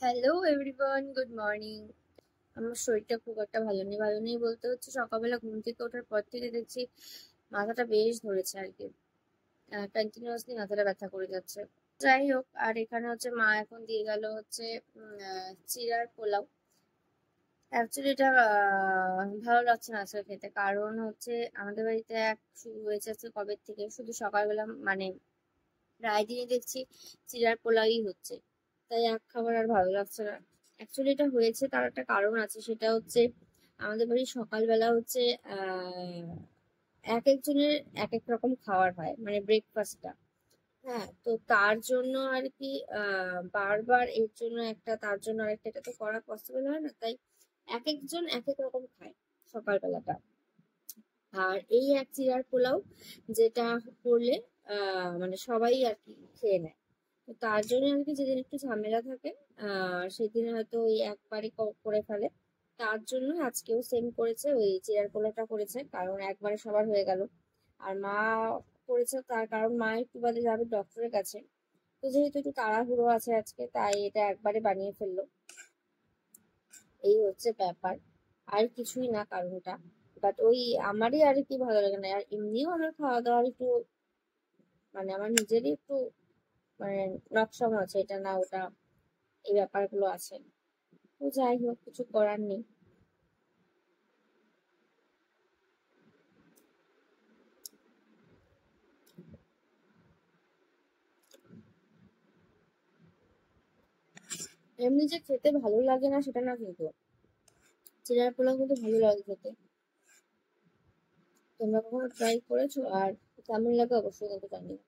Hello everyone, good morning. আমার শরীরটা খুব একটা ভালো নেই বলতে হচ্ছে। সকালবেলা ঘুম থেকে ওঠার পর থেকে দেখছি মাথাটা বেশ ধরেছে আর কি। কন্টিনিউয়াসলি মাথাটা ব্যথা করে যাচ্ছে। যাই হোক, আর এখানে হচ্ছে মা এখন দিয়ে গেল হচ্ছে চিড়ার পোলাও। অ্যাকচুয়ালি এটা ভালো লাগছে না আজকে খেতে, কারণ হচ্ছে আমাদের বাড়িতে এক শুরু হয়েছে আজকে কবে থেকে, শুধু সকালবেলা মানে প্রায় দিনই দেখছি চিড়ার পোলাওই হচ্ছে। তাই এক খাবার আর ভালো লাগছে না। অ্যাকচুয়ালি এটা হয়েছে তার একটা কারণ আছে, সেটা হচ্ছে আমাদের বাড়ির সকালবেলা হচ্ছে আহ এক একজনের এক এক রকম খাবার হয়, মানে ব্রেকফাস্টটা। হ্যাঁ, তো তার জন্য আর কি বারবার এর জন্য একটা তার জন্য আরেকটা, এটা তো করা পসিবল হয় না। তাই এক একজন এক এক রকম খায় সকালবেলাটা। আর এই এক চিড়ার পোলাও যেটা করলে মানে সবাই আর কি খেয়ে নেয়। তো তার জন্য আর কি যেদিন একটু ঝামেলা থাকে সেদিন হয়তো ওই একবারই করে ফেলে। তার জন্য আজকেও সেম করেছে, ওই চিড়ার পোলাওটা করেছে, কারণ একবারে সবার হয়ে গেল। আর মা করেছে তার কারণ মা একটু বাদে যাবে ডক্টরের কাছে। তো যেহেতু একটু তাড়াহুড়ো আছে আজকে, তাই এটা একবারে বানিয়ে ফেললো। এই হচ্ছে ব্যাপার, আর কিছুই না কারণটা। বাট ওই আমারই আর কি ভালো লাগে না, আর এমনিও আমার খাওয়া দাওয়ার একটু মানে আমার নিজেরই একটু মানে নকশা আছে, এটা না ওটা, এই ব্যাপারগুলো আছে। তো যাই হোক, কিছু করার নেই। এমনি যে খেতে ভালো লাগে না সেটা না, কিন্তু চিড়ার পোলাও কিন্তু ভালো লাগে খেতে। তোমরা কখনো ট্রাই করেছো? আর কেমন লাগে অবশ্যই কিন্তু জানিও।